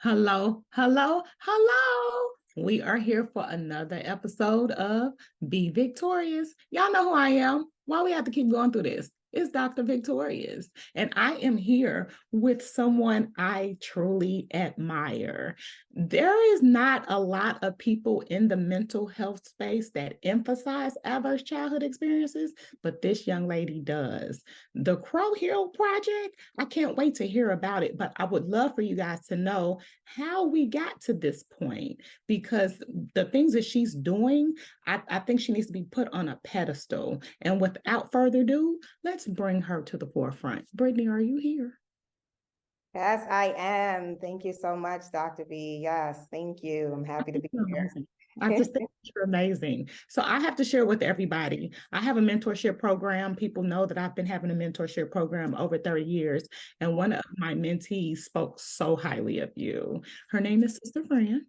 Hello, hello, hello. We are here for another episode of Be Victorious. Y'all know who I am. Why we have to keep going through this? It's Dr. VicTORIEus, and I am here with someone I truly admire. There is not a lot of people in the mental health space that emphasize adverse childhood experiences, but this young lady does. The CrowHeal Project, I can't wait to hear about it, but I would love for you guys to know how we got to this point because the things that she's doing, I think she needs to be put on a pedestal. And without further ado, let's bring her to the forefront. Brittny, are you here? Yes, I am. Thank you so much, Dr. B. Yes, thank you. I'm happy to be You're here. amazing. I just think you're amazing. So I have to share with everybody. I have a mentorship program. People know that I've been having a mentorship program over 30 years. And one of my mentees spoke so highly of you. Her name is Sister Fran.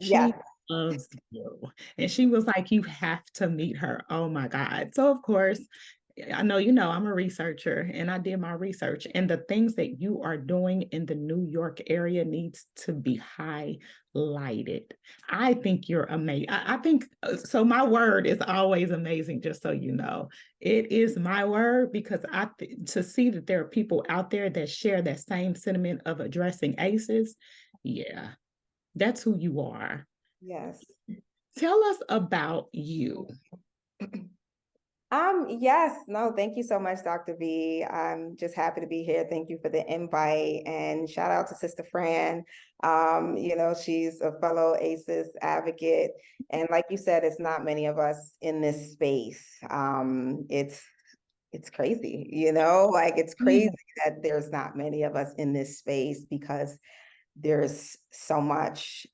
She Yes, loves you. And she was like, you have to meet her. Oh my God. So of course, I know you know I'm a researcher and I did my research and the things that you are doing in the New York area needs to be highlighted. I think you're amazing. I think so. My word is always amazing, just so you know. It is my word because to see that there are people out there that share that same sentiment of addressing ACEs. Yeah, that's who you are. yes. Tell us about you. Yes, no, thank you so much, Dr. B. I'm just happy to be here. Thank you for the invite and shout out to Sister Fran. She's a fellow ACEs advocate. And like you said, it's not many of us in this space. It's crazy, like it's crazy that there's not many of us in this space because there's so much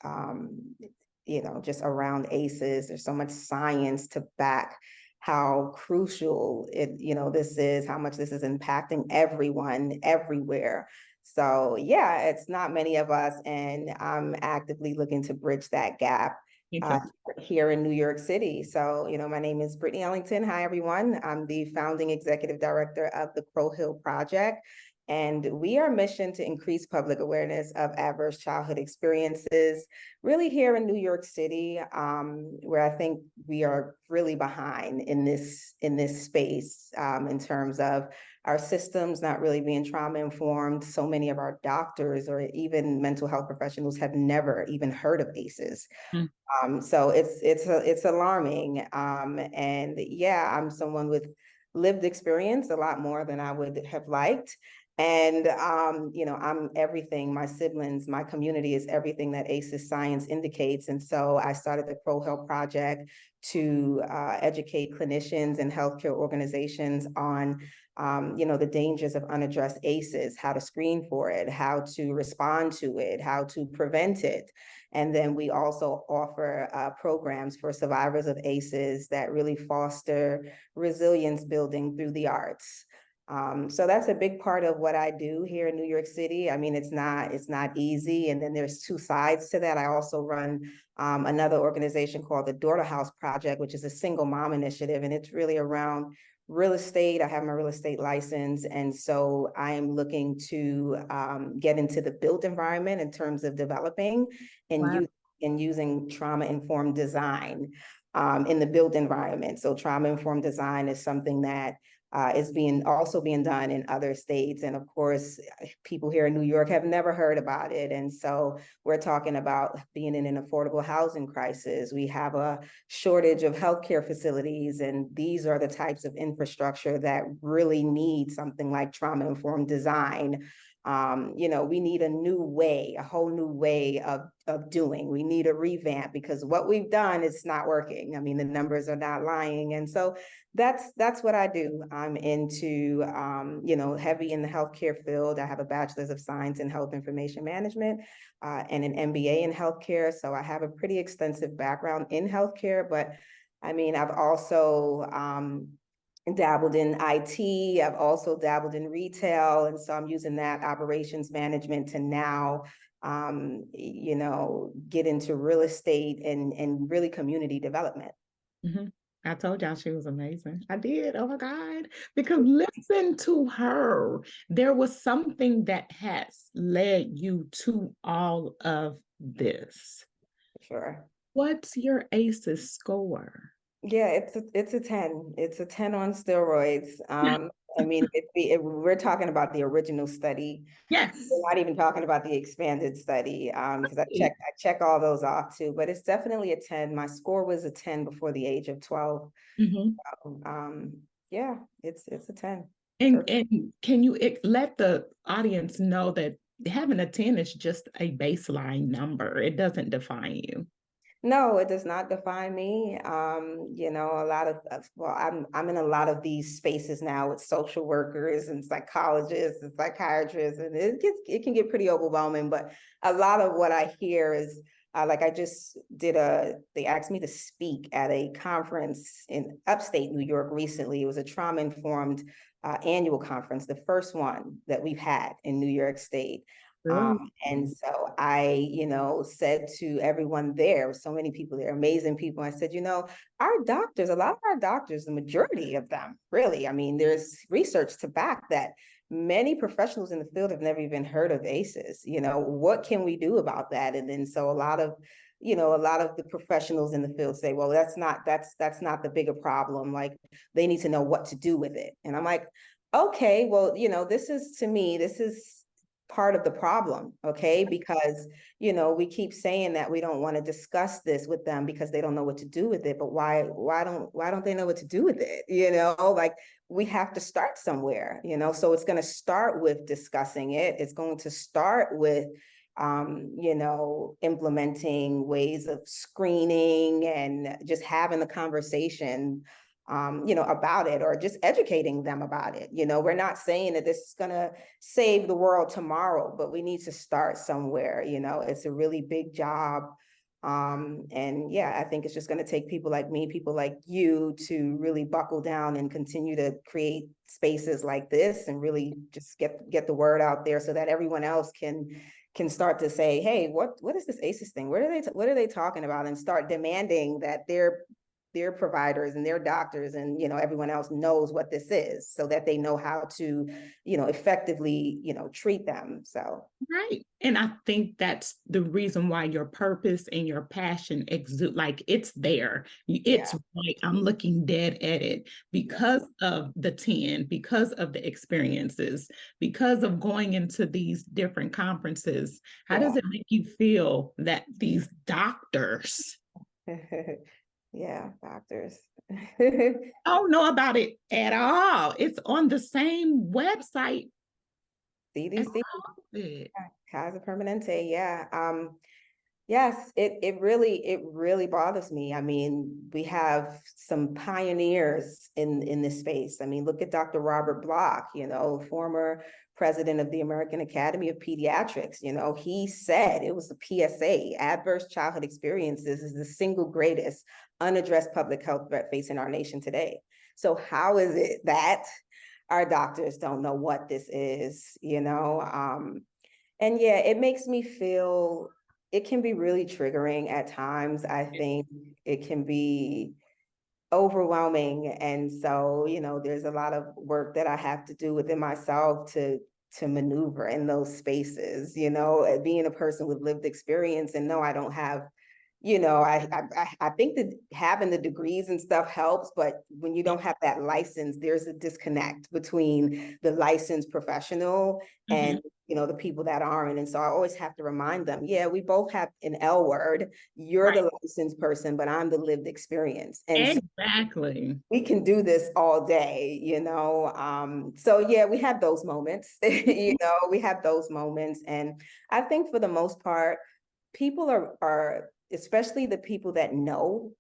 just around ACEs. There's so much science to back how crucial this is, how much this is impacting everyone everywhere. So yeah, it's not many of us, and I'm actively looking to bridge that gap uh, Okay. here in New York City. So, my name is Brittny Ellington. Hi, everyone. I'm the founding executive director of the CrowHeal Project. And we are mission to increase public awareness of adverse childhood experiences, really here in New York City, where I think we are really behind in this space in terms of our systems not really being trauma informed. So many of our doctors or even mental health professionals have never even heard of ACEs. Mm. So it's alarming. And yeah, I'm someone with lived experience, a lot more than I would have liked. And I'm everything. My siblings, my community is everything that ACEs science indicates. And so I started the CrowHeal Project to educate clinicians and healthcare organizations on the dangers of unaddressed ACEs, how to screen for it, how to respond to it, how to prevent it. And then we also offer programs for survivors of ACEs that really foster resilience building through the arts. So that's a big part of what I do here in New York City. I mean, it's not easy. And then there's two sides to that. I also run another organization called the Daughter House Project, which is a single mom initiative. And it's really around real estate. I have my real estate license. And so I am looking to get into the built environment in terms of developing and, Wow. using trauma-informed design in the built environment. So trauma-informed design is something that is also being done in other states. And of course, people here in New York have never heard about it. And so we're talking about being in an affordable housing crisis. We have a shortage of healthcare facilities, and these are the types of infrastructure that really need something like trauma-informed design. We need a whole new way of doing. We need a revamp because what we've done is not working. I mean, the numbers are not lying. And so that's what I do. I'm into, heavy in the healthcare field. I have a bachelor's of science in health information management and an MBA in healthcare. So I have a pretty extensive background in healthcare, but I mean, I've also dabbled in IT. I've also dabbled in retail. And so I'm using that operations management to now, get into real estate and really community development. Mhm. I told y'all she was amazing. I did. Oh my God. Because listen to her. There was something that has led you to all of this. Sure. What's your ACEs score? Yeah, it's a 10. It's a 10 on steroids. I mean, we're talking about the original study. We're Yes. not even talking about the expanded study, because I check all those off too, but it's definitely a 10. My score was a 10 before the age of 12. Mhm. Um, yeah, it's a 10. And can you let the audience know that having a 10 is just a baseline number? It doesn't define you. No, it does not define me. You know, a lot well, I'm in a lot of these spaces now with social workers and psychologists and psychiatrists, and it can get pretty overwhelming. But a lot of what I hear is like I just did they asked me to speak at a conference in upstate New York recently. It was a trauma-informed annual conference, the first one that we've had in New York State. Really? And so I, said to everyone there, so many people there, amazing people. I said, our doctors, a lot of our doctors, the majority of them, really, I mean, there's research to back that many professionals in the field have never even heard of ACEs. What can we do about that? And then so a lot of the professionals in the field say, well, that's not the bigger problem. Like they need to know what to do with it. And I'm like, okay, well, this is part of the problem, okay? Because, we keep saying that we don't want to discuss this with them because they don't know what to do with it, but why don't they know what to do with it? Like we have to start somewhere, so it's going to start with discussing it. It's going to start with implementing ways of screening and just having the conversation about it, or just educating them about it. We're not saying that this is going to save the world tomorrow, but we need to start somewhere. It's a really big job. And yeah, I think it's just going to take people like me, people like you, to really buckle down and continue to create spaces like this and really just get the word out there so that everyone else can start to say, hey, what is this ACEs thing? What are they talking about? And start demanding that their providers and their doctors and everyone else knows what this is, so that they know how to effectively treat them. So Right. And I think that's the reason why your purpose and your passion exude, like it's there. It's yeah, right. I'm looking dead at it because of the 10, because of the experiences, because of going into these different conferences. How yeah. does it make you feel that these doctors Yeah, doctors. don't know about it at all? It's on the same website as CDC, all of it. Kaiser Permanente, yeah. Yes, it really bothers me. I mean, we have some pioneers in this space. I mean, look at Dr. Robert Block, former president of the American Academy of Pediatrics. He said, it was a PSA, adverse childhood experiences is the single greatest unaddressed public health threat facing our nation today. So how is it that our doctors don't know what this is? And yeah, it makes me feel, it can be really triggering at times. I think it can be overwhelming. And so, there's a lot of work that I have to do within myself to maneuver in those spaces, being a person with lived experience. And no, I don't have, I think that having the degrees and stuff helps, but when you don't have that license, there's a disconnect between the licensed professional and Mhm. the people that aren't. And so I always have to remind them, yeah, we both have an L word. You're Right. the licensed person, but I'm the lived experience. And so Exactly. we can do this all day. So yeah, we have those moments. We have those moments. And I think for the most part, people are especially the people that know,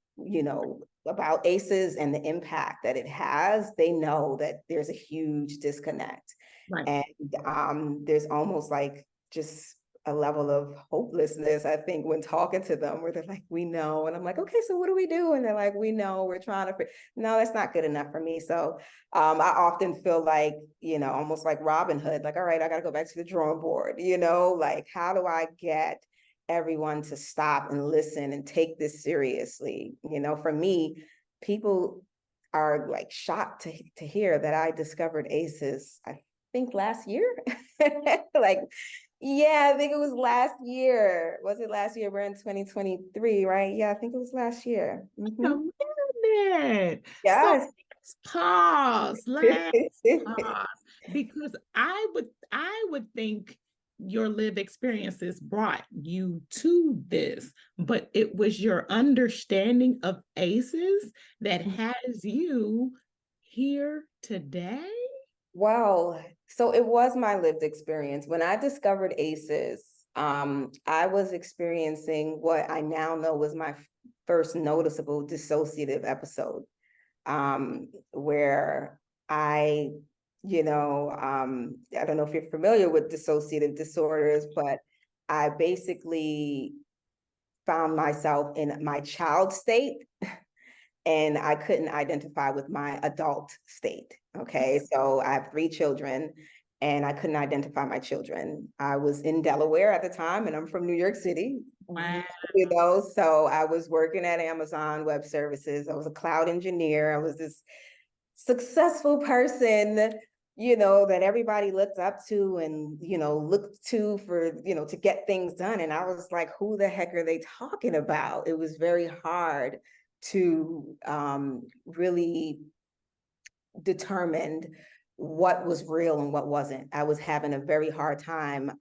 about ACEs and the impact that it has, they know that there's a huge disconnect. Right. And there's almost like just a level of hopelessness, I think, when talking to them, where they're like, we know. And I'm like, okay, so what do we do? And they're like, we know, we're trying to, no, that's not good enough for me. So I often feel like, almost like Robin Hood, like, all right, I got to go back to the drawing board, like, how do I get everyone to stop and listen and take this seriously? For me, people are like shocked to hear that I discovered ACEs, I think last year. Like, yeah, I think it was last year. Was it last year? We're in 2023, right? Yeah, I think it was last year. A minute. So Yes. let's pause. Let's pause. Because I would think your lived experiences brought you to this, but it was your understanding of ACEs that has you here today. Well, so it was my lived experience. When I discovered ACEs, I was experiencing what I now know was my first noticeable dissociative episode, where I, I don't know if you're familiar with dissociative disorders, but I basically found myself in my child state and I couldn't identify with my adult state. Okay, so I have 3 children and I couldn't identify my children. I was in Delaware at the time and I'm from New York City, Wow. so I was working at Amazon Web Services. I was a cloud engineer. I was this successful person, that everybody looked up to and, looked to for, to get things done. And I was like, who the heck are they talking about? It was very hard to really determine what was real and what wasn't. I was having a very hard time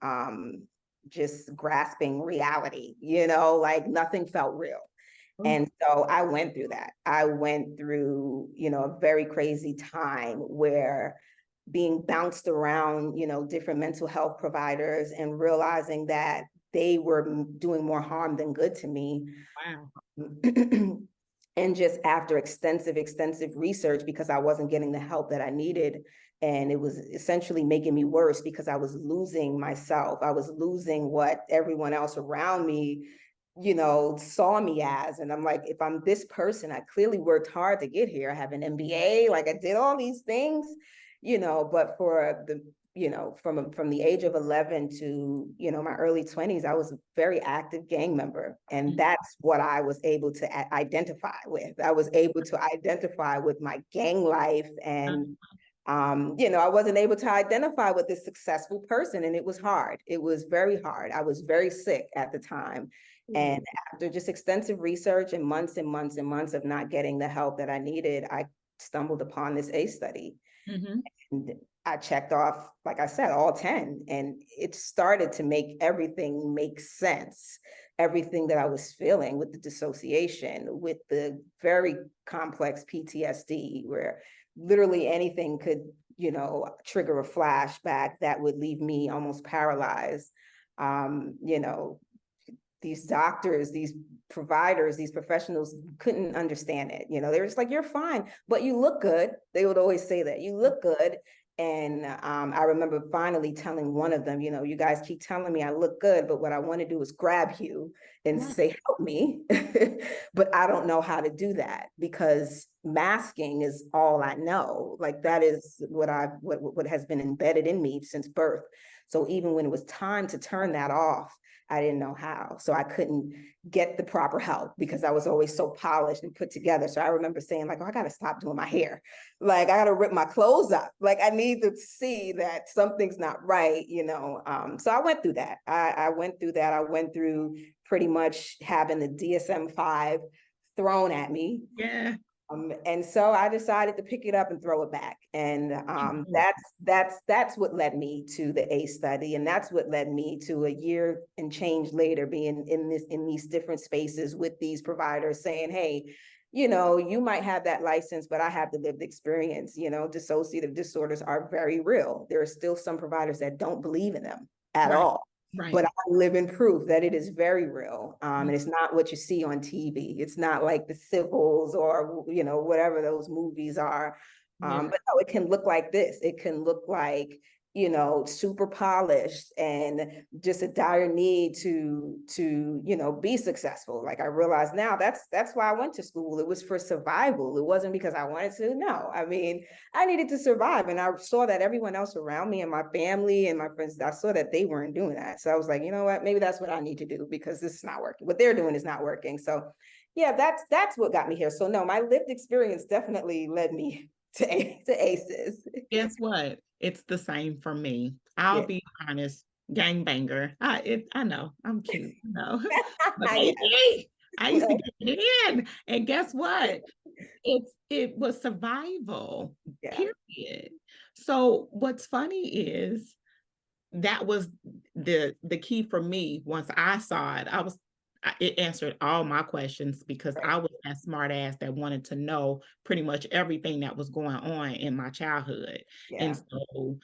just grasping reality, like nothing felt real. And so I went through that. I went through, a very crazy time where being bounced around, different mental health providers and realizing that they were doing more harm than good to me. Wow. And just after extensive research, because I wasn't getting the help that I needed, and it was essentially making me worse because I was losing myself. I was losing what everyone else around me, saw me as. And I'm like, if I'm this person, I clearly worked hard to get here. I have an MBA, like I did all these things, but for the, from the age of 11 to, my early 20s, I was a very active gang member. And that's what I was able to identify with. I was able to identify with my gang life. And, I wasn't able to identify with this successful person. And it was hard. It was very hard. I was very sick at the time. And after just extensive research and months and months and months of not getting the help that I needed, I stumbled upon this ACE study. And I checked off, like I said, all 10, and it started to make everything make sense. Everything that I was feeling with the dissociation, with the very complex PTSD, where literally anything could, trigger a flashback that would leave me almost paralyzed. These doctors, these providers, these professionals couldn't understand it. They were just like, you're fine, but you look good. They would always say that, you look good. And I remember finally telling one of them, you guys keep telling me I look good, but what I want to do is grab you and say, help me. But I don't know how to do that because masking is all I know. Like that is what has been embedded in me since birth. So even when it was time to turn that off, I didn't know how. So I couldn't get the proper help because I was always so polished and put together. So I remember saying like, oh, I got to stop doing my hair. Like I got to rip my clothes up. Like I need to see that something's not right, So I went through that. I went through that. I went through pretty much having the DSM-5 thrown at me. Yeah. And so I decided to pick it up and throw it back. And that's what led me to the ACE study. And that's what led me to a year and change later being in these different spaces with these providers saying, hey, you might have that license, but I have the lived experience. Dissociative disorders are very real. There are still some providers that don't believe in them at all. Right. But I live in proof that it is very real. And it's not what you see on TV. It's not like the civils or, whatever those movies are. But no, it can look like this. It can look like, super polished and just a dire need to be successful. Like I realize now that's why I went to school. It was for survival. It wasn't because I wanted to. No, I mean, I needed to survive. And I saw that everyone else around me and my family and my friends, I saw that they weren't doing that. So I was like, you know what, maybe that's what I need to do because this is not working. What they're doing is not working. So yeah, that's what got me here. So no, my lived experience definitely led me to ACEs. Guess what? It's the same for me. I'll Yeah. be honest, gangbanger. I know I'm cute, no, but Yes. baby, I used to get it in, and guess what? It was survival, Yeah. period. So what's funny is that was the key for me. Once I saw it, it answered all my questions because Right. I was that smart ass that wanted to know pretty much everything that was going on in my childhood. And Yeah. so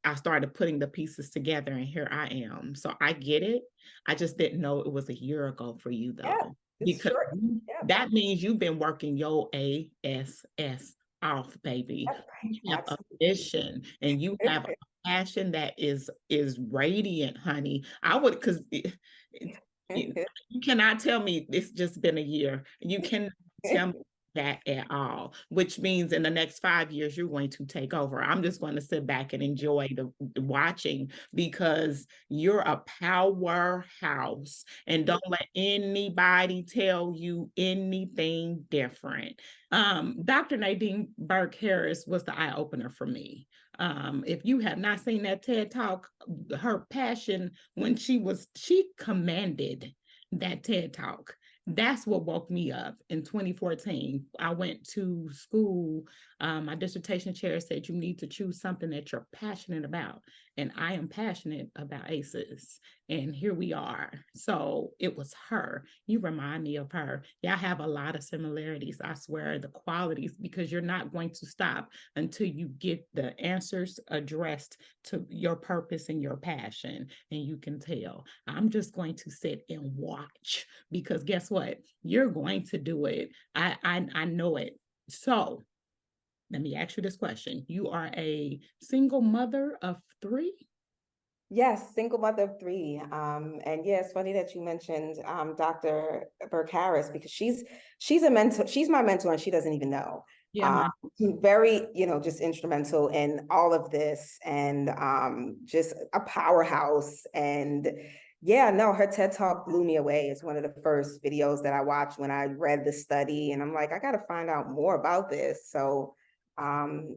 I started putting the pieces together, and here I am. So I get it. I just didn't know it was a year ago for you, Yeah. though, It's because short. Yeah. that means you've been working your ASS off, baby. That's right. You have a Absolutely. vision, and you have a passion that is radiant, honey. I would, because you cannot tell me it's just been a year. You cannot tell me that at all, which means in the next 5 years you're going to take over. I'm just going to sit back and enjoy the watching, because you're a powerhouse, and don't let anybody tell you anything different. Dr. Nadine Burke Harris was the eye opener for me. If you have not seen that TED Talk, her passion when she commanded that TED Talk. That's what woke me up in 2014. I went to school. My dissertation chair said you need to choose something that you're passionate about. And I am passionate about ACEs. And here we are. So it was her. You remind me of her. Y'all have a lot of similarities, I swear, the qualities, because you're not going to stop until you get the answers addressed to your purpose and your passion. And you can tell. I'm just going to sit and watch, because guess what? You're going to do it. I know it. So let me ask you this question. You are a single mother of three? Yes, single mother of three. And yeah, it's funny that you mentioned Dr. Burke Harris, because she's a mentor, she's my mentor, and she doesn't even know. Yeah, Um, my very, just instrumental in all of this, and just a powerhouse. And yeah, no, her TED Talk blew me away. It's one of the first videos that I watched when I read the study, and I'm like, I got to find out more about this. So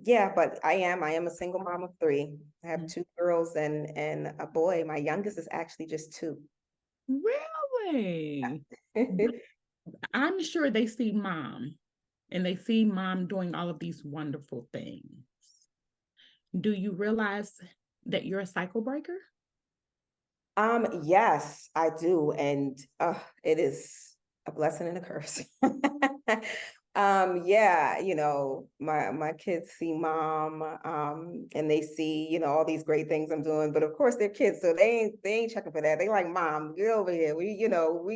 yeah, but I am a single mom of three. I have two girls and a boy. My youngest is actually just two. really? I'm sure they see mom, and they see mom doing all of these wonderful things. Do you realize that you're a cycle breaker? Yes, I do, and it is a blessing and a curse. Yeah, my kids see mom, and they see, all these great things I'm doing, but of course they're kids, so they ain't checking for that. They like, mom, get over here. We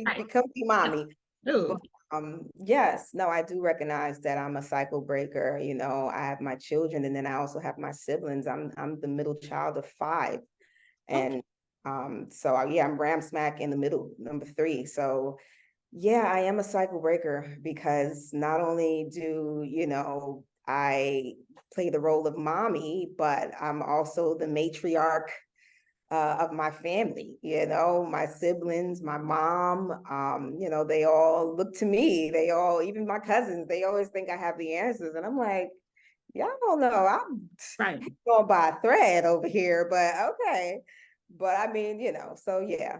Right. come see mommy. But Ooh, yes, no, I do recognize that I'm a cycle breaker. I have my children, and then I also have my siblings. I'm the middle child of five. okay. And so yeah, I'm ram smack in the middle, number three. So yeah, I am a cycle breaker, because not only do, I play the role of mommy, but I'm also the matriarch of my family, my siblings, my mom, they all look to me. They all, even my cousins, they always think I have the answers. And I'm like, y'all don't know. I'm Right. going by a thread over here, but okay. But I mean, so yeah.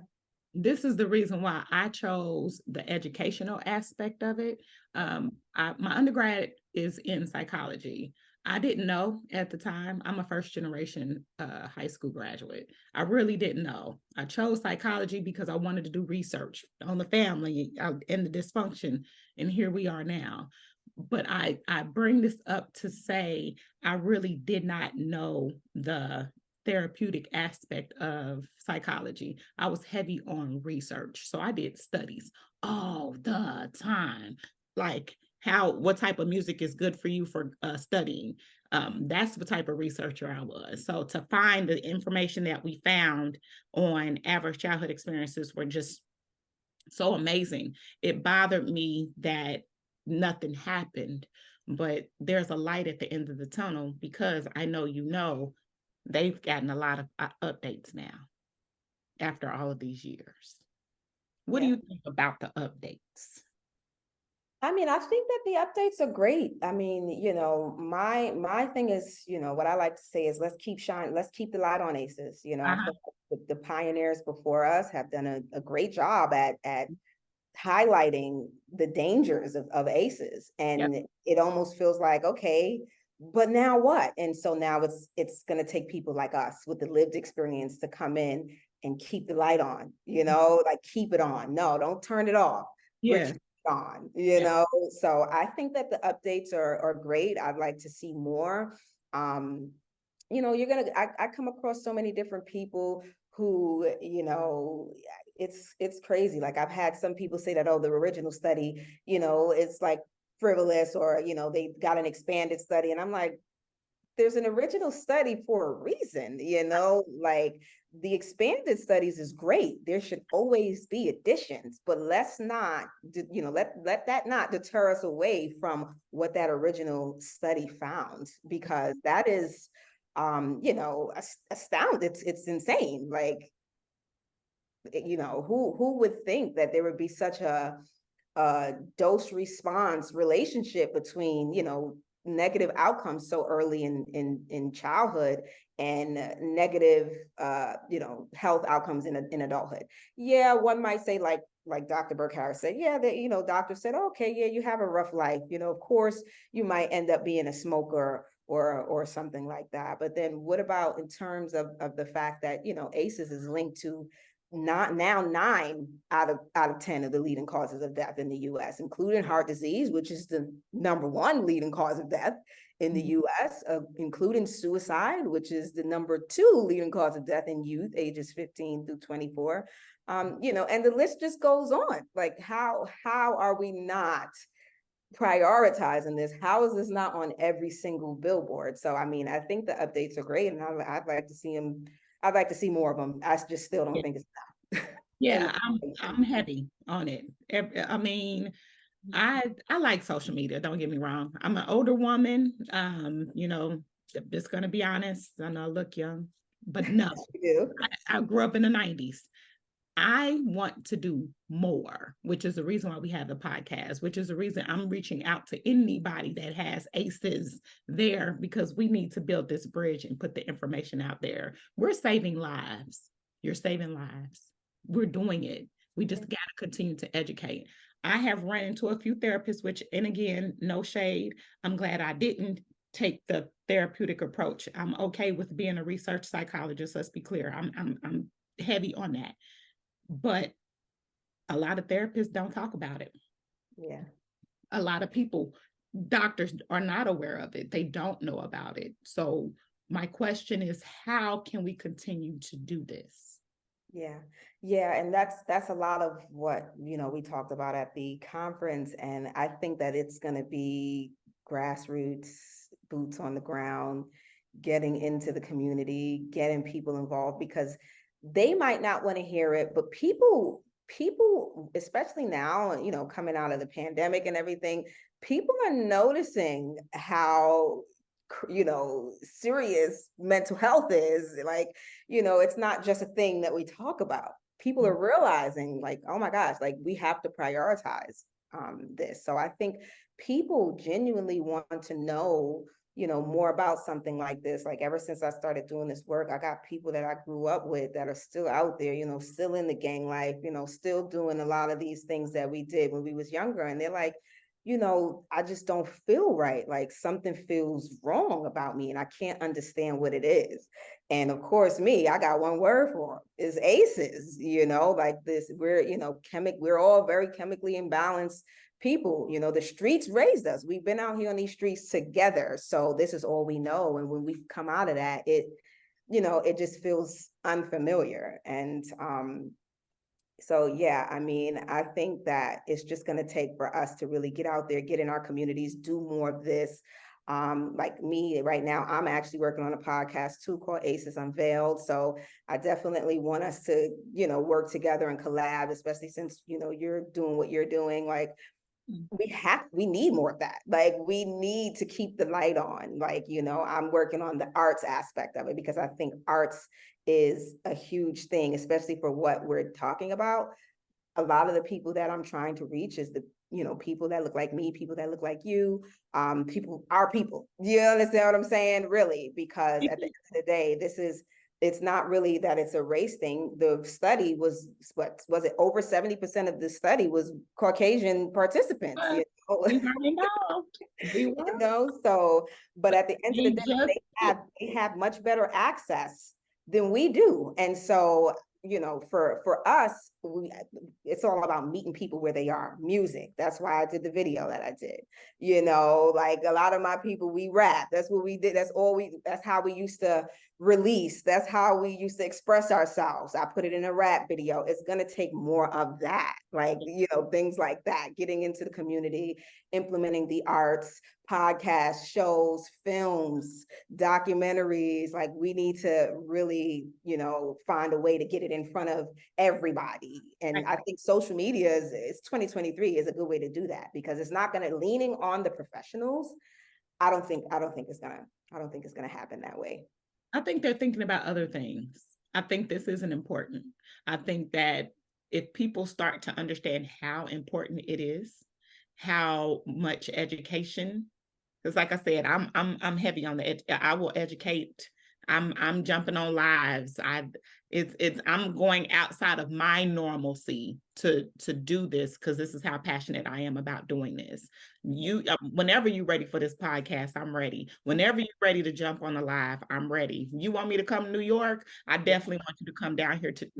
This is the reason why I chose the educational aspect of it. My undergrad is in psychology. I didn't know at the time. I'm a first generation high school graduate. I really didn't know. I chose psychology because I wanted to do research on the family and the dysfunction. And here we are now. But I bring this up to say I really did not know the therapeutic aspect of psychology. I was heavy on research. So I did studies all the time, like what type of music is good for you for studying. That's the type of researcher I was. So to find the information that we found on average childhood experiences were just so amazing. It bothered me that nothing happened, but there's a light at the end of the tunnel, because I know they've gotten a lot of updates now after all of these years. What do Yeah. you think about the updates? I mean, I think that the updates are great. I mean, my thing is, what I like to say is let's keep shining, let's keep the light on ACEs. I Uh-huh. feel like the pioneers before us have done a great job at highlighting the dangers of ACEs. Yep. And it almost feels like, okay, but now what? And so now it's gonna take people like us with the lived experience to come in and keep the light on, like keep it on. No, don't turn it off. We're Yeah. keeping it on, Yeah. So I think that the updates are great. I'd like to see more. Um, I come across so many different people who, it's crazy. Like I've had some people say that, oh, the original study, it's like frivolous, or, they got an expanded study. And I'm like, there's an original study for a reason, like the expanded studies is great. There should always be additions, but let's not, let that not deter us away from what that original study found, because that is, astounding. It's insane. Like, who would think that there would be such a dose response relationship between, negative outcomes so early in childhood, and negative, health outcomes in adulthood. Yeah, one might say, like Dr. Burkhardt said, yeah, that, doctor said, okay, yeah, you have a rough life, of course you might end up being a smoker or something like that. But then what about in terms of the fact that, ACEs is linked to not now 9 out of 10 of the leading causes of death in the US, including heart disease, which is the #1 leading cause of death in the US, including suicide, which is the #2 leading cause of death in youth ages 15 through 24. And the list just goes on. Like, how are we not prioritizing this? How is this not on every single billboard? So, I mean, I think the updates are great, and I'd like to see them. I'd like to see more of them. I just still don't Yeah. think it's enough. Yeah, I'm heavy on it. I mean, I like social media, don't get me wrong. I'm an older woman. Just gonna be honest. I know I look young, but no, You I grew up in the 90s. I want to do more, which is the reason why we have the podcast, which is the reason I'm reaching out to anybody that has ACEs there, because we need to build this bridge and put the information out there. We're saving lives. You're saving lives. We're doing it. We just got to continue to educate. I have run into a few therapists, which, and again, no shade. I'm glad I didn't take the therapeutic approach. I'm okay with being a research psychologist. Let's be clear. I'm heavy on that, but a lot of therapists don't talk about it. Yeah. A lot of people, doctors, are not aware of it. They don't know about it. So my question is, how can we continue to do this? Yeah. Yeah. And that's a lot of what, we talked about at the conference. And I think that it's going to be grassroots, boots on the ground, getting into the community, getting people involved, because they might not want to hear it, but people, especially now, coming out of the pandemic and everything, people are noticing how, serious mental health is. Like, it's not just a thing that we talk about. People are realizing, like, oh my gosh, like we have to prioritize this. So I think people genuinely want to know, more about something like this. Like, ever since I started doing this work, I got people that I grew up with that are still out there, still in the gang life, still doing a lot of these things that we did when we was younger. And they're like, I just don't feel right. Like something feels wrong about me and I can't understand what it is. And of course, I got one word for it, is ACEs, like this, we're all very chemically imbalanced people. The streets raised us. We've been out here on these streets together. So this is all we know. And when we come out of that, it just feels unfamiliar. And so, yeah, I mean, I think that it's just going to take for us to really get out there, get in our communities, do more of this. Like me right now, I'm actually working on a podcast too called ACEs Unveiled. So I definitely want us to, work together and collab, especially since, you're doing what you're doing. Like, we need more of that. Like, we need to keep the light on. Like, I'm working on the arts aspect of it, because I think arts is a huge thing, especially for what we're talking about. a lot of the people that I'm trying to reach is the, people that look like me, people that look like you, our people. You understand what I'm saying? Really, because at the end of the day, it's not really that it's a race thing. The study was, what was it? Over 70% of the study was Caucasian participants. But we weren't involved. We were. So, but at the end of the We day, just they have much better access than we do. And so, for us, it's all about meeting people where they are. Music. That's why I did the video that I did. Like a lot of my people, we rap. That's what we did. That's how we used to release. That's how we used to express ourselves. I put it in a rap video. It's going to take more of that. Like, things like that, getting into the community, implementing the arts, podcasts, shows, films, documentaries. Like, we need to really, find a way to get it in front of everybody. And I think social media is 2023 is a good way to do that, because it's not going to leaning on the professionals. I don't think it's gonna happen that way. I think they're thinking about other things. I think this isn't important. I think that if people start to understand how important it is, how much education, because like I said, I'm heavy on the I will educate. I'm jumping on lives. I'm going outside of my normalcy to do this, because this is how passionate I am about doing this. Whenever you're ready for this podcast, I'm ready. Whenever you're ready to jump on the live, I'm ready. You want me to come to New York? I definitely want you to come down here to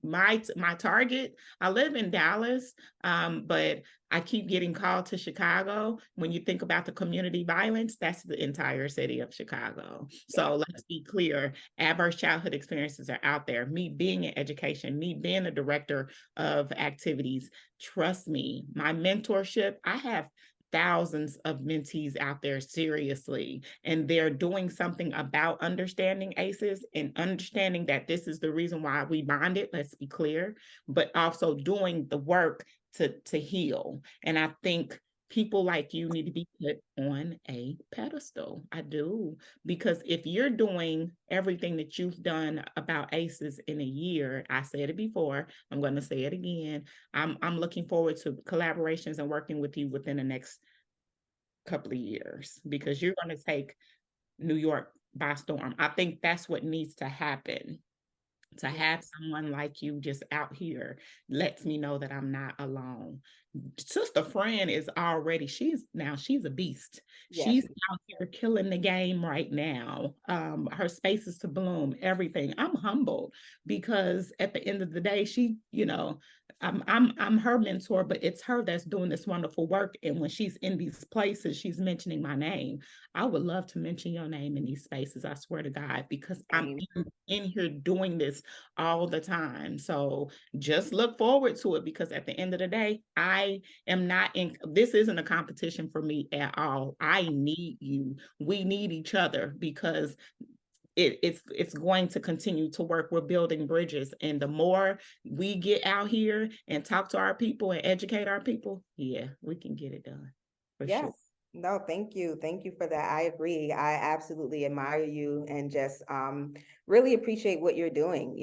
my target. I live in Dallas, but I keep getting called to Chicago. When you think about the community violence, that's the entire city of Chicago. So let's be clear, adverse childhood experiences are out there. Me being in education, me being a director of activities, trust me, my mentorship, I have thousands of mentees out there, seriously, and they're doing something about understanding ACEs and understanding that this is the reason why we bonded, let's be clear, but also doing the work to heal. And I think people like you need to be put on a pedestal. I do, because if you're doing everything that you've done about ACEs in a year, I said it before, I'm going to say it again. I'm looking forward to collaborations and working with you within the next couple of years, because you're going to take New York by storm. I think that's what needs to happen. To have someone like you just out here lets me know that I'm not alone. Sister Fran is already, she's a beast. Yes. She's out here killing the game right now. Her spaces to bloom, everything. I'm humbled, because at the end of the day, she, I'm her mentor, but it's her that's doing this wonderful work. And when she's in these places, she's mentioning my name. I would love to mention your name in these spaces, I swear to God, because I'm in here doing this all the time. So just look forward to it, because at the end of the day, I am not this isn't a competition for me at all. I need you. We need each other, because it's going to continue to work. We're building bridges. And the more we get out here and talk to our people and educate our people, we can get it done. Yes. Sure. No, thank you. Thank you for that. I agree. I absolutely admire you, and just really appreciate what you're doing,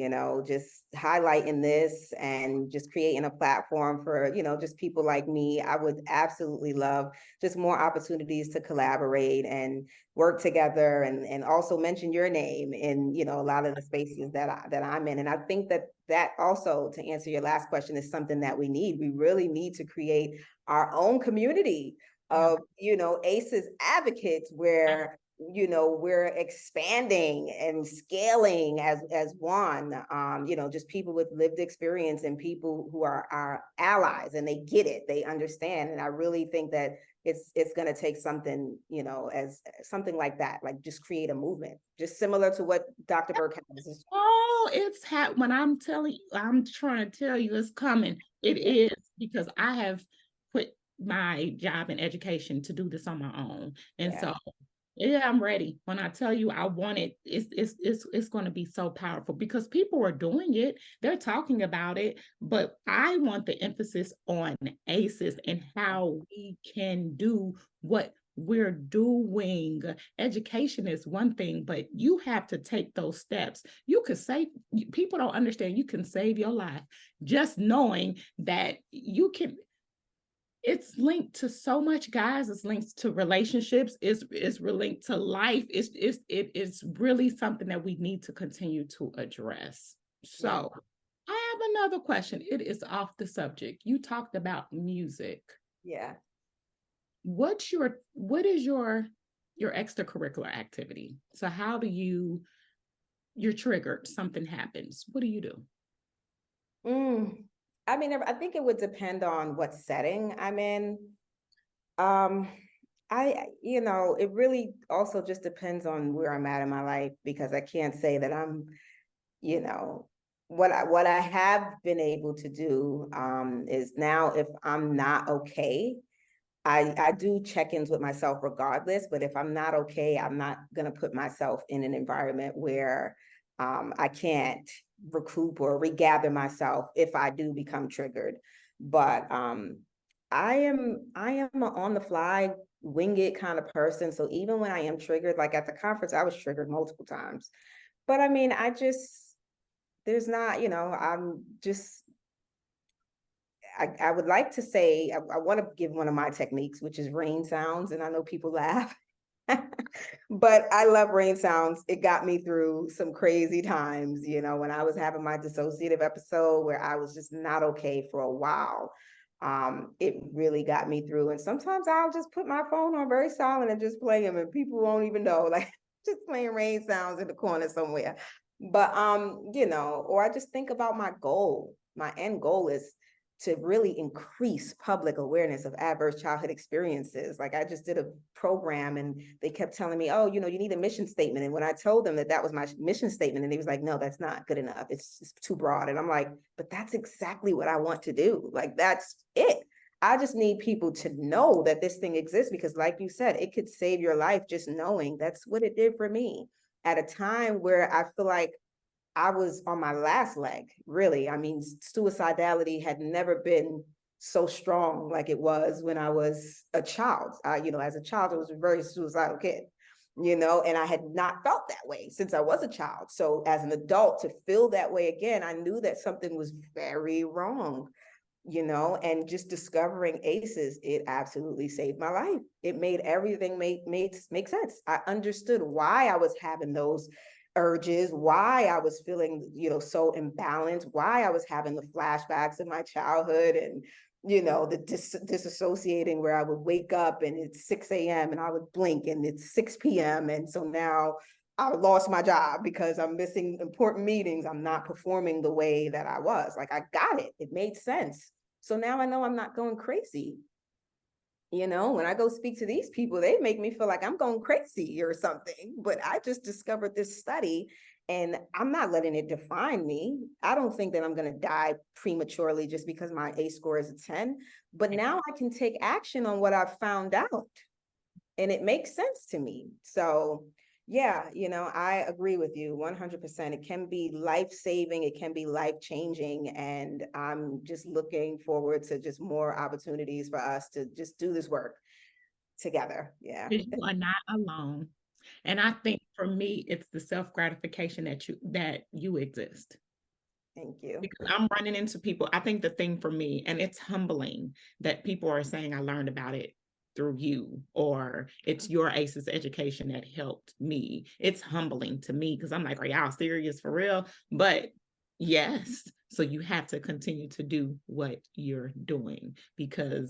just highlighting this and just creating a platform for, just people like me. I would absolutely love just more opportunities to collaborate and work together, and also mention your name in, a lot of the spaces that I'm in. And I think that also, to answer your last question, is something that we need. We really need to create our own community of, ACEs advocates, where, we're expanding and scaling as one, just people with lived experience, and people who are our allies, and they get it, they understand. And I really think that it's going to take something, as something like that, like just create a movement, just similar to what Dr. Burke has. Oh, when I'm trying to tell you, it's coming. It is, because I have put my job in education to do this on my own. And so I'm ready. When I tell you I want it, it's going to be so powerful, because people are doing it. They're talking about it, but I want the emphasis on ACEs and how we can do what we're doing. Education is one thing, but you have to take those steps. You could save, people don't understand, you can save your life just knowing that you can. It's linked to so much, guys. It's linked to relationships. It's linked to life. It's really something that we need to continue to address. So Yeah. I have another question. It is off the subject. You talked about music. Yeah. What is your extracurricular activity? So how do you're triggered, something happens. What do you do? I mean, I think it would depend on what setting I'm in. Um, it really also just depends on where I'm at in my life, because I can't say that I'm, you know, what I have been able to do is, now if I'm not okay, I do check-ins with myself regardless, but if I'm not okay, I'm not gonna put myself in an environment where I can't recoup or regather myself if I do become triggered. But I am a on the fly, wing it kind of person. So even when I am triggered, like at the conference, I was triggered multiple times. But I mean, there's not, I'm just, I would like to say, I want to give one of my techniques, which is rain sounds. And I know people laugh, but I love rain sounds. It got me through some crazy times, when I was having my dissociative episode where I was just not okay for a while. It really got me through. And sometimes I'll just put my phone on very silent and just play them, and people won't even know, like just playing rain sounds in the corner somewhere. But or I just think about my goal. My end goal is to really increase public awareness of adverse childhood experiences. Like, I just did a program and they kept telling me, oh, you need a mission statement. And when I told them that that was my mission statement, and he was like, no, that's not good enough. It's too broad. And I'm like, but that's exactly what I want to do. Like, that's it. I just need people to know that this thing exists, because like you said, it could save your life just knowing. That's what it did for me at a time where I feel like I was on my last leg, really. I mean, suicidality had never been so strong like it was when I was a child. As a child, I was a very suicidal kid, and I had not felt that way since I was a child. So as an adult, to feel that way again, I knew that something was very wrong, and just discovering ACEs, it absolutely saved my life. It made everything make sense. I understood why I was having those urges, why I was feeling, so imbalanced, why I was having the flashbacks of my childhood, and, the disassociating where I would wake up and it's 6 a.m. and I would blink and it's 6 p.m. And so now I lost my job because I'm missing important meetings. I'm not performing the way that I was. Like, I got it. It made sense. So now I know I'm not going crazy. When I go speak to these people, they make me feel like I'm going crazy or something. But I just discovered this study and I'm not letting it define me. I don't think that I'm going to die prematurely just because my ACE score is a 10. But now I can take action on what I've found out. And it makes sense to me. So yeah, I agree with you 100%. It can be life-saving, it can be life-changing, and I'm just looking forward to just more opportunities for us to just do this work together. Yeah. You are not alone. And I think for me, it's the self-gratification that you exist. Thank you. Because I'm running into people. I think the thing for me, and it's humbling that people are saying, I learned about it through you, or it's your ACEs education that helped me. It's humbling to me because I'm like, are y'all serious for real? But yes, so you have to continue to do what you're doing, because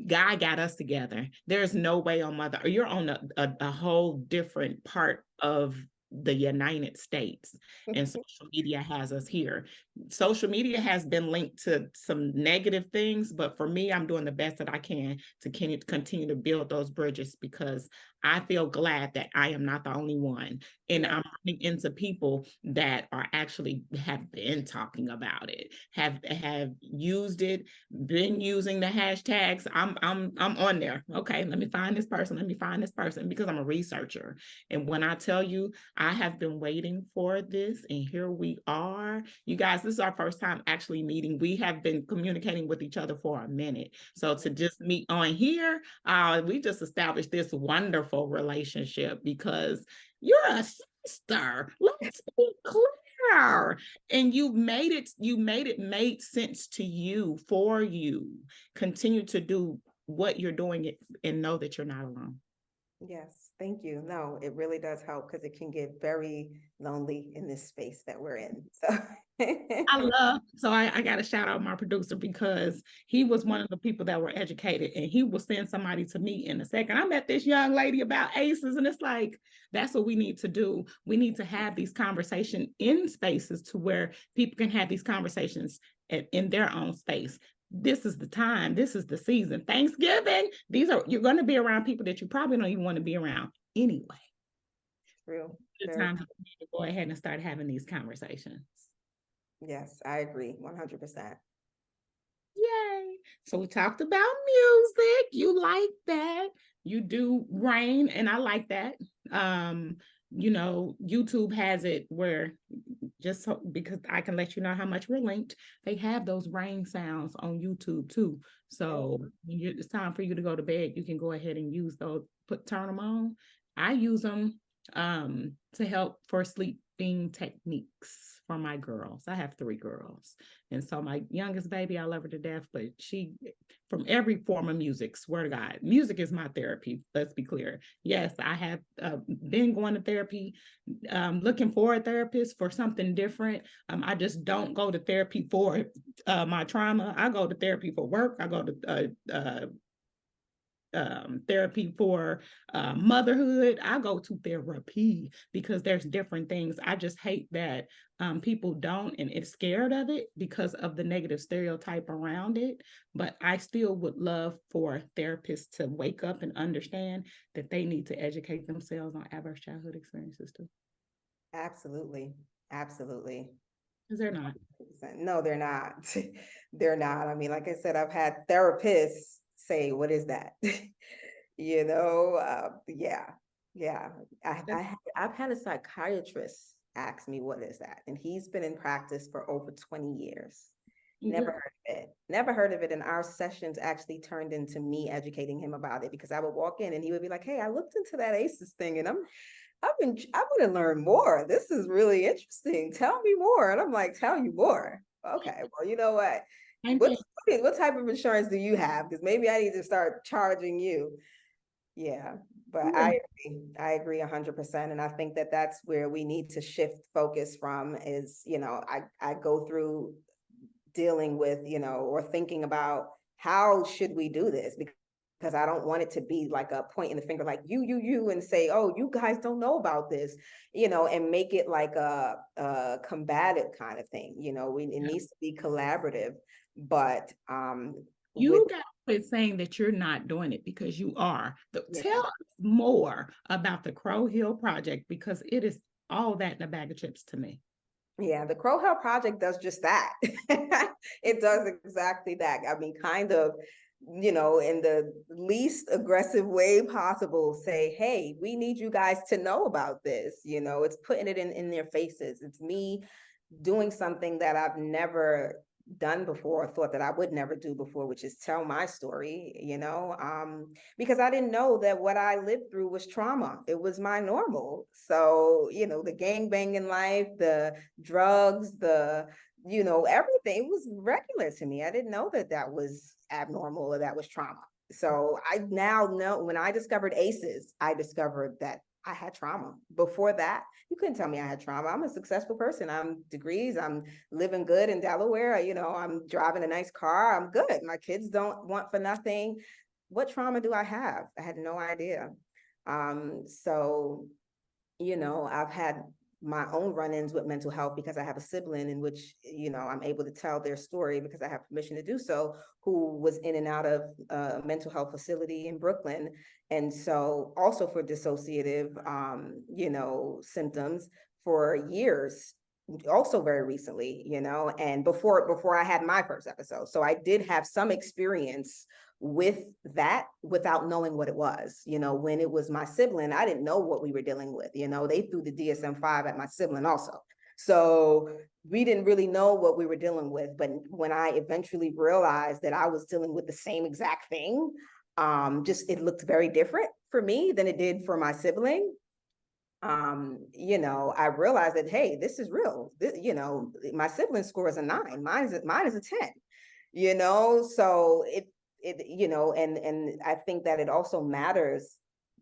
God got us together. There's no way on mother, or you're on a whole different part of the United States, and social media has us here. Social media has been linked to some negative things, but for me, I'm doing the best that I can to continue to build those bridges, because I feel glad that I am not the only one. And I'm running into people that are actually have been talking about it, have used it, been using the hashtags. I'm on there. Okay, let me find this person. Let me find this person, because I'm a researcher. And when I tell you, I have been waiting for this, and here we are. You guys guys, this is our first time actually meeting. We have been communicating with each other for a minute. So to just meet on here, we just established this wonderful relationship because you're a sister. Let's be clear. And you made it made sense to you, for you. Continue to do what you're doing and know that you're not alone. Yes, thank you. No, it really does help because it can get very lonely in this space that we're in. So I got to shout out my producer because he was one of the people that were educated, and he will send somebody to me in a second. I met this young lady about ACEs, and it's like, that's what we need to do. We need to have these conversations in spaces to where people can have these conversations in their own space. This is the time. This is the season. Thanksgiving. You're going to be around people that you probably don't even want to be around anyway. True. It's time to go ahead and start having these conversations. Yes, I agree 100%. Yay. So we talked about music. You like that. You do rain, and I like that. YouTube has it where, just so, because I can let you know how much we're linked, they have those rain sounds on YouTube too. So when it's time for you to go to bed, you can go ahead and use those, turn them on. I use them to help for sleeping techniques for my girls. I have 3 girls. And so my youngest baby, I love her to death, but she, from every form of music, swear to God, music is my therapy. Let's be clear. Yes, I have been going to therapy, looking for a therapist for something different. I just don't go to therapy for my trauma. I go to therapy for work. I go to therapy for motherhood. I go to therapy because there's different things. I just hate that people don't and it's scared of it because of the negative stereotype around it. But I still would love for therapists to wake up and understand that they need to educate themselves on adverse childhood experiences too. Absolutely. Absolutely. Because they're not. No, they're not. They're not. I mean, like I said, I've had therapists say, what is that? Yeah. I've had a psychiatrist ask me, what is that? And he's been in practice for over 20 years. Never heard of it. Never heard of it. And our sessions actually turned into me educating him about it, because I would walk in and he would be like, hey, I looked into that ACEs thing and I want to learn more. This is really interesting. Tell me more. And I'm like, tell you more. Okay, well, you know what? What type of insurance do you have? Because maybe I need to start charging you. Yeah, but I agree 100%. And I think that that's where we need to shift focus from is, I go through dealing with, or thinking about how should we do this? Because I don't want it to be like a point in the finger, like you, and say, oh, you guys don't know about this, and make it like a combative kind of thing. It needs to be collaborative, but you got to quit saying that you're not doing it, because you are. Tell us more about the CrowHeal Project, because it is all that in a bag of chips to me. Yeah, the CrowHeal Project does just that. It does exactly that. I mean, kind of, in the least aggressive way possible, say, hey, we need you guys to know about this. It's putting it in their faces. It's me doing something that I've never done before, thought that I would never do before, which is tell my story, because I didn't know that what I lived through was trauma. It was my normal. So, the gangbanging life, the drugs, everything was regular to me. I didn't know that that was abnormal or that was trauma. So I now know, when I discovered ACEs, I discovered that I had trauma. Before that, you couldn't tell me I had trauma. I'm a successful person. I'm degrees. I'm living good in Delaware. I'm driving a nice car. I'm good. My kids don't want for nothing. What trauma do I have? I had no idea. So, I've had my own run-ins with mental health because I have a sibling in which, I'm able to tell their story because I have permission to do so, who was in and out of a mental health facility in Brooklyn. And so also for dissociative, symptoms for years, also very recently, and before I had my first episode. So I did have some experience with that without knowing what it was. When it was my sibling, I didn't know what we were dealing with. They threw the DSM-5 at my sibling also. So we didn't really know what we were dealing with. But when I eventually realized that I was dealing with the same exact thing, just it looked very different for me than it did for my sibling. I realized that, hey, this is real. My sibling score is a 9. Mine is a 10. So and I think that it also matters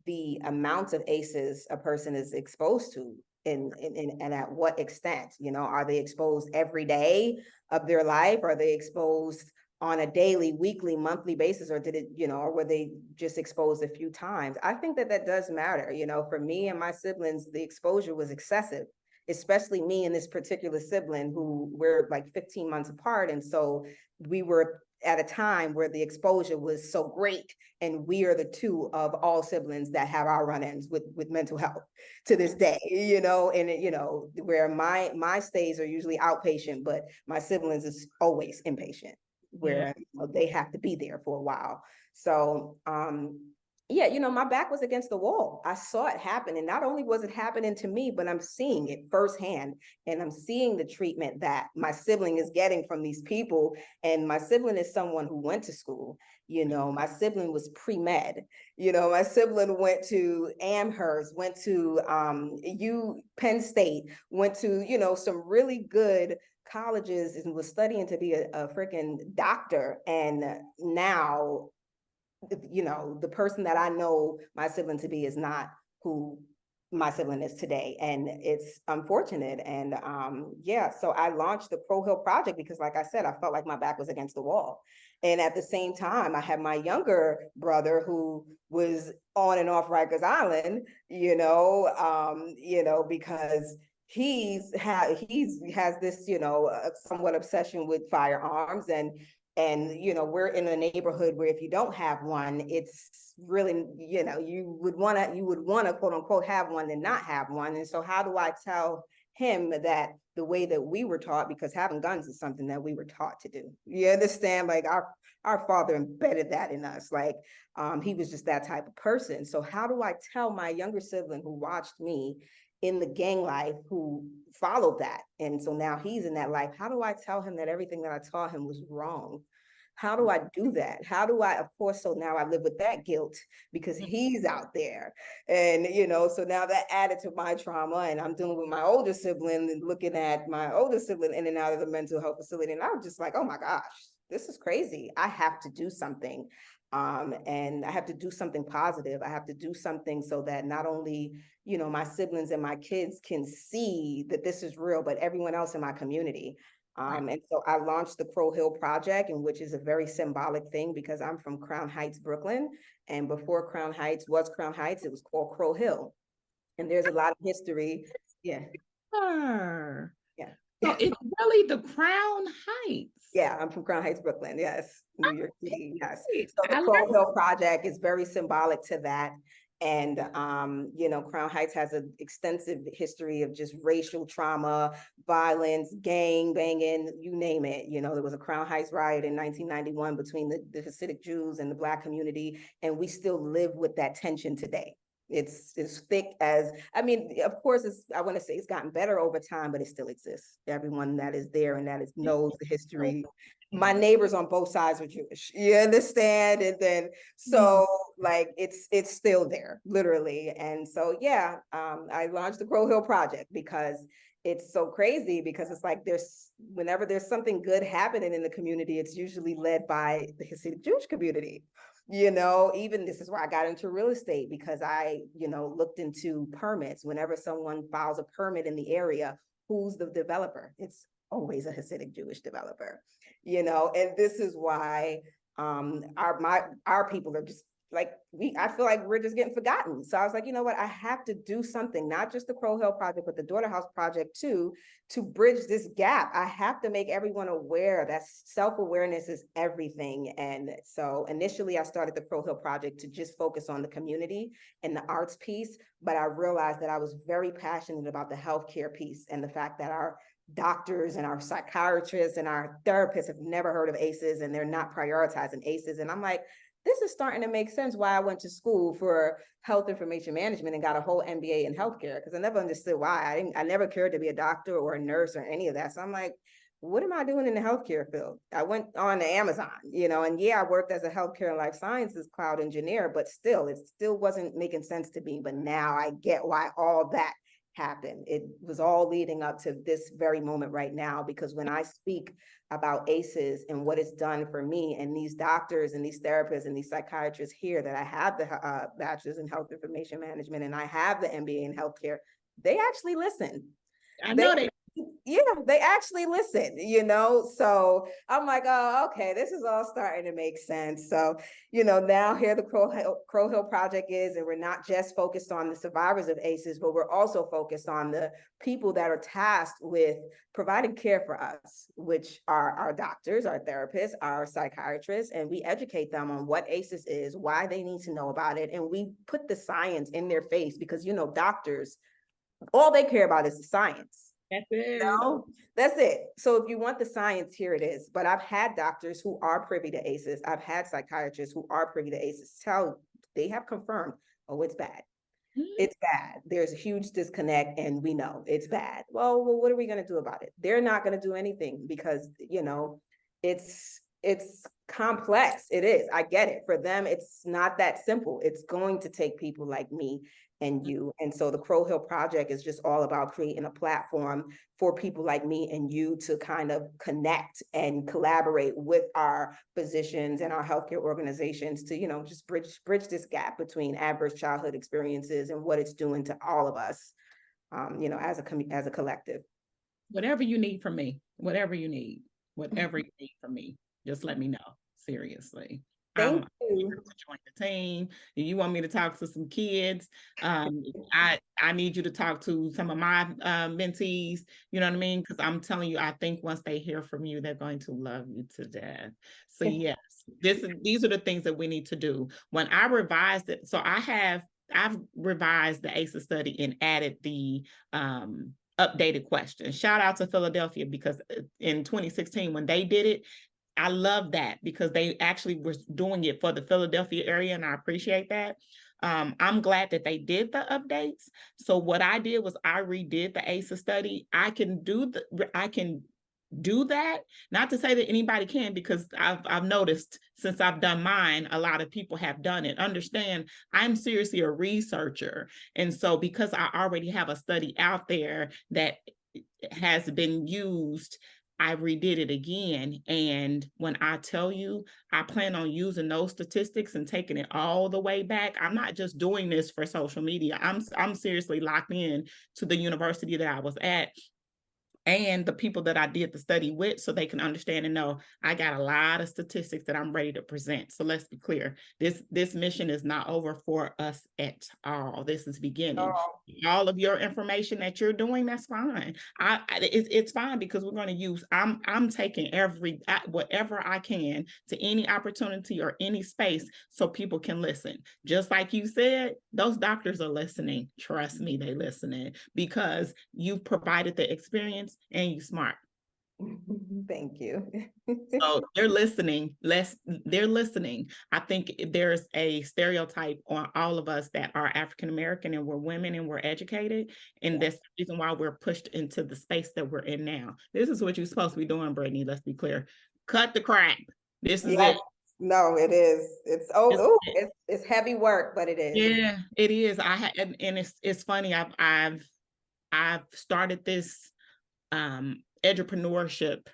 the amount of ACEs a person is exposed to and at what extent. Are they exposed every day of their life? Are they exposed on a daily, weekly, monthly basis, or or were they just exposed a few times? I think that does matter. For me and my siblings, the exposure was excessive, especially me and this particular sibling who we're like 15 months apart. And so we were at a time where the exposure was so great, and we are the two of all siblings that have our run-ins with mental health to this day, where my stays are usually outpatient, but my siblings is always inpatient, where they have to be there for a while. So my back was against the wall. I saw it happen. And not only was it happening to me, but I'm seeing it firsthand. And I'm seeing the treatment that my sibling is getting from these people. And my sibling is someone who went to school. My sibling was pre-med. My sibling went to Amherst, went to Penn State, went to, some really good colleges, and was studying to be a freaking doctor. And now, the person that I know my sibling to be is not who my sibling is today. And it's unfortunate. And so I launched the CrowHeal Project because, like I said, I felt like my back was against the wall. And at the same time, I had my younger brother who was on and off Rikers Island, because he has this, somewhat obsession with firearms. And we're in a neighborhood where if you don't have one, it's really, you would want to quote unquote have one than not have one. And so how do I tell him that the way that we were taught, because having guns is something that we were taught to do, you understand? Like our father embedded that in us. Like he was just that type of person. So how do I tell my younger sibling who watched me in the gang life, who followed that, and so now he's in that life, how do I tell him that everything that I taught him was wrong? How do I do that? How do I, of course, so now I live with that guilt because he's out there. And, so now that added to my trauma, and I'm dealing with my older sibling and looking at my older sibling in and out of the mental health facility. And I was just like, oh my gosh, this is crazy. I have to do something. And I have to do something positive. I have to do something so that not only, my siblings and my kids can see that this is real, but everyone else in my community. And so I launched the CrowHeal Project, and which is a very symbolic thing because I'm from Crown Heights, Brooklyn. And before Crown Heights was Crown Heights, it was called CrowHeal. And there's a lot of history. Yeah. Yeah. So it's really the Crown Heights. Yeah, I'm from Crown Heights, Brooklyn. Yes. New York City. Yes. So the CrowHeal Project is very symbolic to that. And, Crown Heights has an extensive history of just racial trauma, violence, gang banging, you name it. There was a Crown Heights riot in 1991 between the Hasidic Jews and the Black community, and we still live with that tension today. It's as thick as, of course, I want to say it's gotten better over time, but it still exists. Everyone that is there and that knows the history. My neighbors on both sides are Jewish, you understand? And then, so like, it's still there, literally. And so, I launched the CrowHeal Project because it's so crazy, because it's like whenever there's something good happening in the community, it's usually led by the Hasidic Jewish community. Even this is where I got into real estate, because I, looked into permits. Whenever someone files a permit in the area, who's the developer? It's always a Hasidic Jewish developer, and this is why our people are just like, I feel like we're just getting forgotten. So I was like, you know what, I have to do something, not just the CrowHeal Project, but the Daughter House Project too, to bridge this gap. I have to make everyone aware that self-awareness is everything. And so initially I started the CrowHeal Project to just focus on the community and the arts piece, but I realized that I was very passionate about the healthcare piece and the fact that our doctors and our psychiatrists and our therapists have never heard of ACEs, and they're not prioritizing ACEs. And I'm like, this is starting to make sense why I went to school for health information management and got a whole MBA in healthcare, because I never understood why. I never cared to be a doctor or a nurse or any of that. So I'm like, what am I doing in the healthcare field? I went on to Amazon, and yeah, I worked as a healthcare and life sciences cloud engineer, but still, it still wasn't making sense to me. But now I get why all that happened. It was all leading up to this very moment right now, because when I speak about ACEs and what it's done for me, and these doctors and these therapists and these psychiatrists here, that I have the bachelor's in health information management and I have the MBA in healthcare, they actually listen. I know they Yeah, they actually listen, so I'm like, oh, okay, this is all starting to make sense. So, now here the CrowHeal Project is, and we're not just focused on the survivors of ACEs, but we're also focused on the people that are tasked with providing care for us, which are our doctors, our therapists, our psychiatrists, and we educate them on what ACEs is, why they need to know about it, and we put the science in their face, because, doctors, all they care about is the science. That's it. That's it. So if you want the science, here it is. But I've had doctors who are privy to ACEs. I've had psychiatrists who are privy to ACEs they have confirmed, oh, it's bad. It's bad. There's a huge disconnect, and we know it's bad. Well, what are we going to do about it? They're not going to do anything, because, it's complex. It is. I get it. For them, it's not that simple. It's going to take people like me and you. And so the CrowHeal Project is just all about creating a platform for people like me and you to kind of connect and collaborate with our physicians and our healthcare organizations to, just bridge this gap between adverse childhood experiences and what it's doing to all of us, as a collective. Whatever you need from me, whatever you need from me, just let me know. Seriously. Thank you. To join the team. You want me to talk to some kids? I need you to talk to some of my mentees. You know what I mean? Because I'm telling you, I think once they hear from you, they're going to love you to death. So yes, these are the things that we need to do. When I revised it, so I've revised the ACEs study and added the updated questions. Shout out to Philadelphia, because in 2016, when they did it, I love that, because they actually were doing it for the Philadelphia area, and I appreciate that. I'm glad that they did the updates. So what I did was I redid the ACEs study. I can do that. Not to say that anybody can, because I've noticed since I've done mine, a lot of people have done it. Understand, I'm seriously a researcher. And so because I already have a study out there that has been used, I redid it again. And when I tell you, I plan on using those statistics and taking it all the way back. I'm not just doing this for social media. I'm seriously locked in to the university that I was at and the people that I did the study with, so they can understand and know I got a lot of statistics that I'm ready to present. So let's be clear. This mission is not over for us at all. This is beginning. All of your information that you're doing, that's fine. It's fine, because we're going to use, I'm taking whatever I can to any opportunity or any space so people can listen. Just like you said, those doctors are listening. Trust me, they listening, because you've provided the experience and you smart. Thank you. So they're listening. They're listening. I think there's a stereotype on all of us that are African American and we're women and we're educated, and that's the reason why we're pushed into the space that we're in now. This is what you're supposed to be doing, Brittny. Let's be clear. Cut the crap. This is it. No, it is. It's heavy work, but it is. Yeah, it is. And it's funny. I've started this entrepreneurship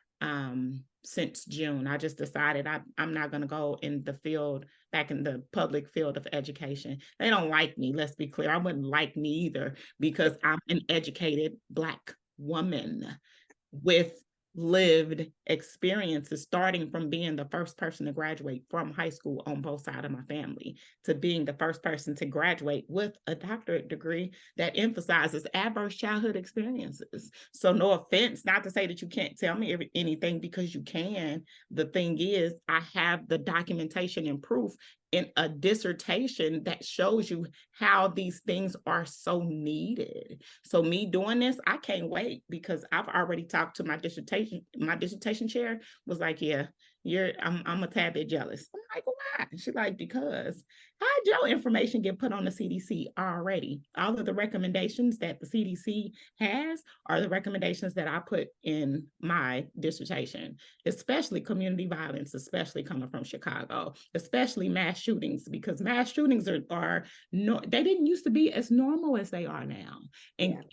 since June. I just decided I'm not going to go in the field, back in the public field of education. They don't like me. Let's be clear. I wouldn't like me either, because I'm an educated Black woman with lived experiences, starting from being the first person to graduate from high school on both sides of my family, to being the first person to graduate with a doctorate degree that emphasizes adverse childhood experiences. So no offense, not to say that you can't tell me anything, because you can. The thing is, I have the documentation and proof in a dissertation that shows you how these things are so needed. So me doing this, I can't wait, because I've already talked to my dissertation chair was like, yeah, I'm a tad bit jealous. I'm like, why? She's like, because how'd your information get put on the CDC already? All of the recommendations that the CDC has are the recommendations that I put in my dissertation, especially community violence, especially coming from Chicago, especially mass shootings, because mass shootings are no, they didn't used to be as normal as they are now. And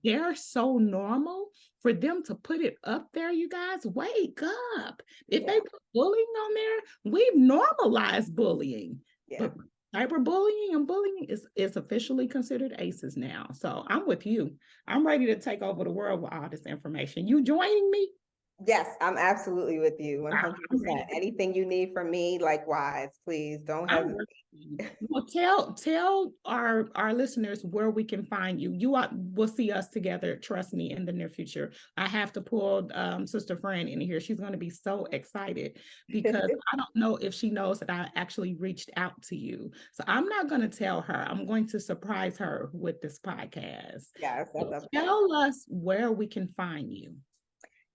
they're so normal for them to put it up there, you guys, wake up. If they put bullying on there, we've normalized bullying. But cyberbullying and bullying is officially considered ACEs now. So I'm with you. I'm ready to take over the world with all this information. You joining me? Yes, I'm absolutely with you, 100%. Anything you need from me, likewise, please don't hesitate. Well, tell our listeners where we can find you. Will see us together, trust me, in the near future. I have to pull Sister Fran in here. She's going to be so excited because I don't know if she knows that I actually reached out to you. So I'm not going to tell her. I'm going to surprise her with this podcast. Yes, so tell us where we can find you.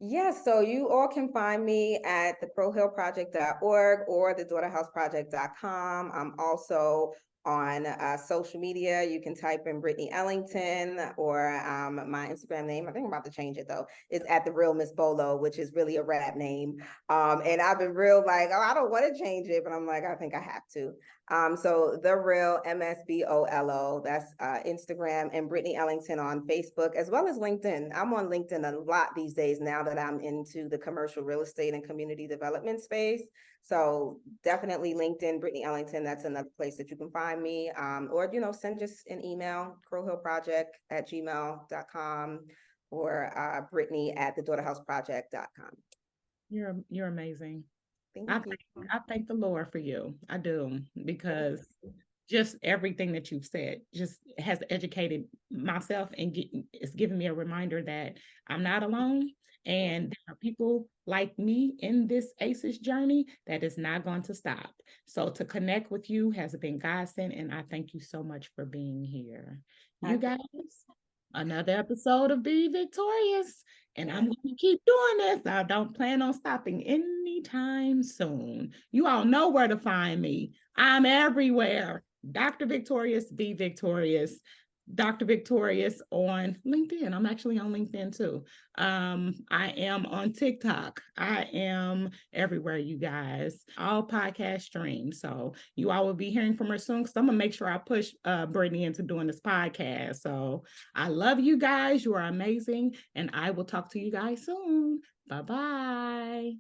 Yes, so you all can find me at the CrowHealProject.org or the DaughterHouseProject.com. I'm also on social media. You can type in Brittny Ellington, or my Instagram name, I think I'm about to change it though, is at the real Miss Bolo, which is really a rap name. And I've been real like, oh, I don't want to change it, but I'm like, I think I have to. So the real MSBOLO, that's Instagram, and Brittny Ellington on Facebook, as well as LinkedIn. I'm on LinkedIn a lot these days now that I'm into the commercial real estate and community development space. So definitely LinkedIn, Brittny Ellington, that's another place that you can find me. Or, send just an email, crowhealproject@gmail.com, or Brittny at the DaughterHouseProject.com. You're amazing. I thank the Lord for you. I do, because just everything that you've said just has educated myself and it's given me a reminder that I'm not alone. And there are people like me in this ACEs journey that is not going to stop. So to connect with you has been godsend, and I thank you so much for being here. You guys, another episode of Be Victorious. And I'm going to keep doing this. I don't plan on stopping anytime soon. You all know where to find me. I'm everywhere. Dr. VicTORIEus, Be Victorious. Dr. VicTORIEus on LinkedIn. I'm actually on LinkedIn too. I am on TikTok. I am everywhere, you guys. All podcast streams. So you all will be hearing from her soon, because I'm gonna make sure I push Brittny into doing this podcast. So I love you guys. You are amazing, and I will talk to you guys soon. Bye-bye.